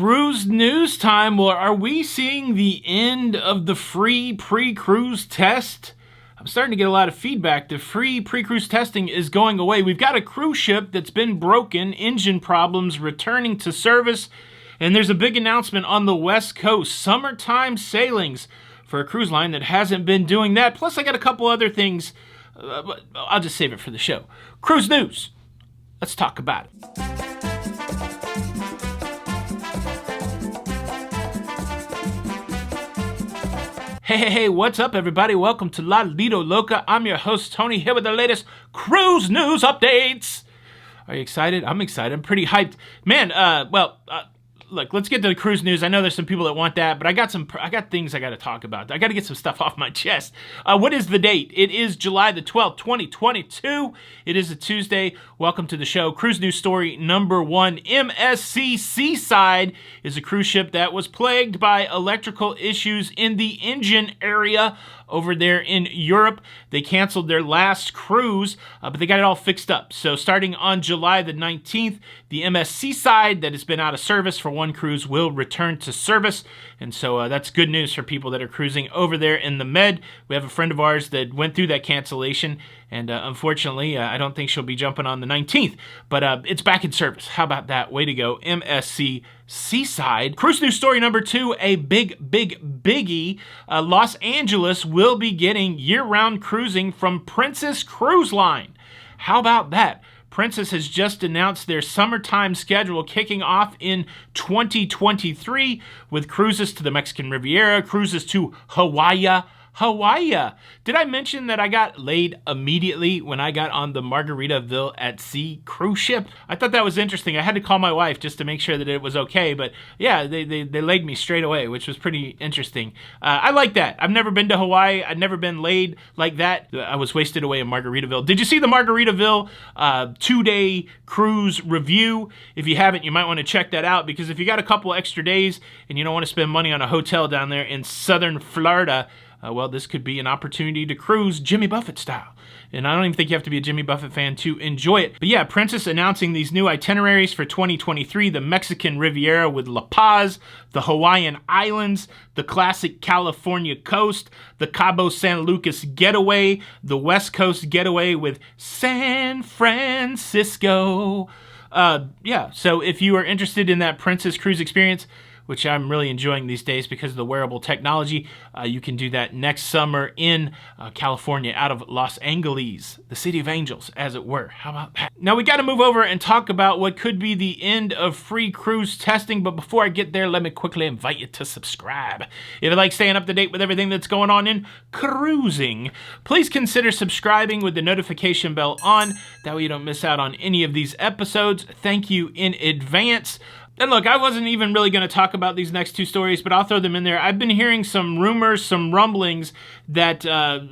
Cruise news time. Well, are we seeing the end of the free pre-cruise test? I'm starting to get a lot of feedback. The free pre-cruise testing is going away. We've got a cruise ship that's been broken, engine problems, returning to service, and there's a big announcement on the West Coast. Summertime sailings for a cruise line that hasn't been doing that. Plus, I got a couple other things. I'll just save it for the show. Cruise news. Let's talk about it. Hey, what's up, everybody? Welcome to Lido, Loca. I'm your host, Tony, here with the latest cruise news updates. Are you excited? I'm excited. I'm pretty hyped. Man, look, let's get to the cruise news. I know there's some people that want that, but I got things I got to talk about. I got to get some stuff off my chest. What is the date? It is July the 12th, 2022. It is a Tuesday. Welcome to the show. Cruise news story number one. MSC Seaside is a cruise ship that was plagued by electrical issues in the engine area over there in Europe. They canceled their last cruise, but they got it all fixed up. So starting on July the 19th, the MSC Seaside that has been out of service for one cruise will return to service. And so that's good news for people that are cruising over there in the Med. We have a friend of ours that went through that cancellation, and unfortunately, I don't think she'll be jumping on the 19th, but it's back in service. How about that? Way to go, MSC Seaside. Cruise news story number two, a biggie. Los Angeles will be getting year-round cruising from Princess Cruise Line. How about that? Princess has just announced their summertime schedule kicking off in 2023 with cruises to the Mexican Riviera, cruises to Hawaii. Did I mention that I got laid immediately when I got on the Margaritaville at Sea cruise ship? I thought that was interesting. I had to call my wife just to make sure that it was okay, but yeah, they laid me straight away, which was pretty interesting. I like that. I've never been to Hawaii. I've never been laid like that. I was wasted away in Margaritaville. Did you see the Margaritaville 2-day cruise review? If you haven't, you might want to check that out, because if you got a couple extra days and you don't want to spend money on a hotel down there in southern Florida, well, this could be an opportunity to cruise Jimmy Buffett style. And I don't even think you have to be a Jimmy Buffett fan to enjoy it. But yeah, Princess announcing these new itineraries for 2023, the Mexican Riviera with La Paz, the Hawaiian Islands, the classic California coast, the Cabo San Lucas getaway, the West Coast getaway with San Francisco. So if you are interested in that Princess cruise experience, which I'm really enjoying these days because of the wearable technology, you can do that next summer in California, out of Los Angeles, the city of angels, as it were. How about that? Now we got to move over and talk about what could be the end of free cruise testing, but before I get there, let me quickly invite you to subscribe. If you like staying up to date with everything that's going on in cruising, please consider subscribing with the notification bell on. That way you don't miss out on any of these episodes. Thank you in advance. And look, I wasn't even really going to talk about these next two stories, but I'll throw them in there. I've been hearing some rumors, some rumblings that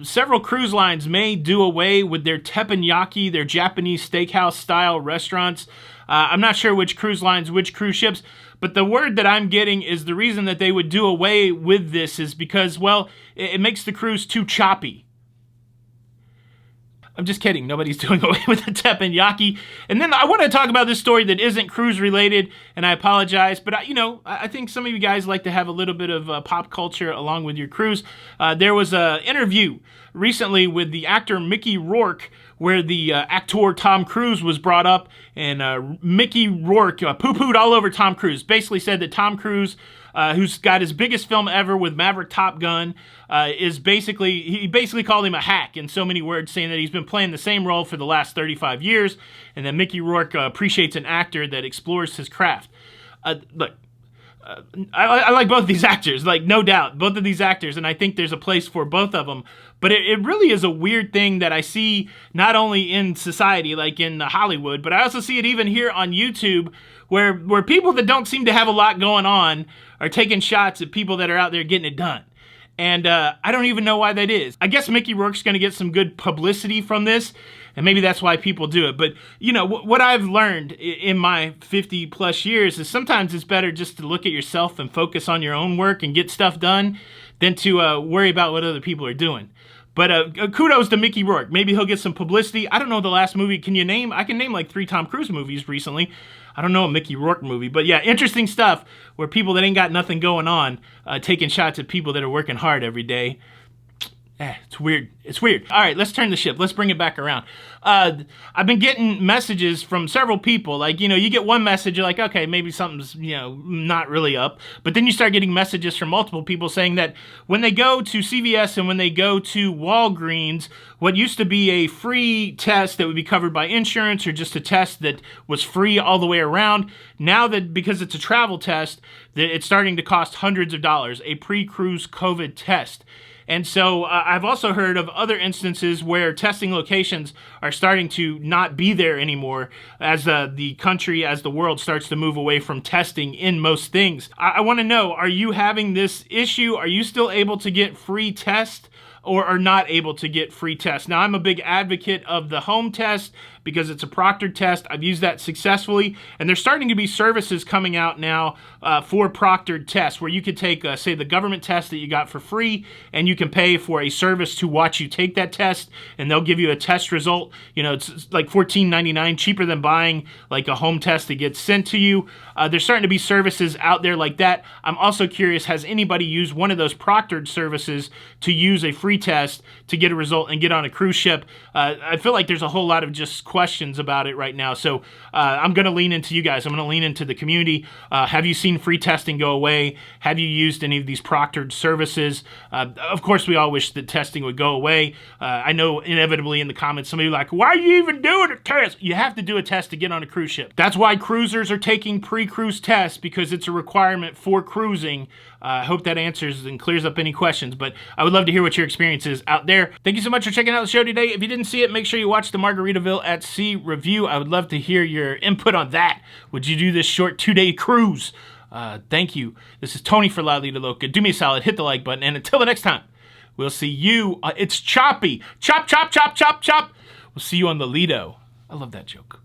several cruise lines may do away with their teppanyaki, their Japanese steakhouse-style restaurants. I'm not sure which cruise lines, which cruise ships, but the word that I'm getting is the reason that they would do away with this is because, well, it makes the cruise too choppy. I'm just kidding. Nobody's doing away with the teppanyaki. And then I want to talk about this story that isn't cruise related, and I apologize, but I think some of you guys like to have a little bit of pop culture along with your cruise. There was an interview recently with the actor Mickey Rourke, where the actor Tom Cruise was brought up, and Mickey Rourke poo-pooed all over Tom Cruise. Basically said that Tom Cruise, who's got his biggest film ever with Maverick Top Gun, he basically called him a hack in so many words, saying that he's been playing the same role for the last 35 years, and that Mickey Rourke appreciates an actor that explores his craft. Look, I like both of these actors, like, no doubt, both of these actors, and I think there's a place for both of them, but it really is a weird thing that I see not only in society, like in Hollywood, but I also see it even here on YouTube, where people that don't seem to have a lot going on are taking shots at people that are out there getting it done. And I don't even know why that is. I guess Mickey Rourke's going to get some good publicity from this, and maybe that's why people do it. But, what I've learned in my 50 plus years is sometimes it's better just to look at yourself and focus on your own work and get stuff done than to worry about what other people are doing. But kudos to Mickey Rourke. Maybe he'll get some publicity. I don't know the last movie. Can you name? I can name like 3 Tom Cruise movies recently. I don't know a Mickey Rourke movie. But yeah, interesting stuff where people that ain't got nothing going on taking shots at people that are working hard every day. It's weird. It's weird. All right, let's turn the ship. Let's bring it back around. I've been getting messages from several people. Like, you get one message, you're like, okay, maybe something's, not really up. But then you start getting messages from multiple people saying that when they go to CVS and when they go to Walgreens, what used to be a free test that would be covered by insurance or just a test that was free all the way around, now that because it's a travel test, that it's starting to cost hundreds of dollars, a pre-cruise COVID test. And so I've also heard of other instances where testing locations are starting to not be there anymore as the country, as the world starts to move away from testing in most things. I want to know, are you having this issue? Are you still able to get free tests or are not able to get free tests? Now, I'm a big advocate of the home test because it's a proctored test. I've used that successfully, and there's starting to be services coming out now for proctored tests where you could take, say, the government test that you got for free, and you can pay for a service to watch you take that test, and they'll give you a test result. It's like $14.99, cheaper than buying like a home test that gets sent to you. There's starting to be services out there like that. I'm also curious, has anybody used one of those proctored services to use a free test to get a result and get on a cruise ship? I feel like there's a whole lot of just questions about it right now. So I'm going to lean into you guys. I'm going to lean into the community. Have you seen free testing go away? Have you used any of these proctored services? Of course, we all wish that testing would go away. I know inevitably in the comments, somebody like, why are you even doing a test? You have to do a test to get on a cruise ship. That's why cruisers are taking pre-cruise tests, because it's a requirement for cruising. I hope that answers and clears up any questions, but I would love to hear what your experience is out there. Thank you so much for checking out the show today. If you didn't see it, make sure you watch the Margaritaville at Sea review. I would love to hear your input on that. Would you do this short 2-day cruise? Thank you. This is Tony for Lido, Loca. Do me a solid, hit the like button, and until the next time, we'll see you. It's choppy. Chop, chop, chop, chop, chop. We'll see you on the Lido. I love that joke.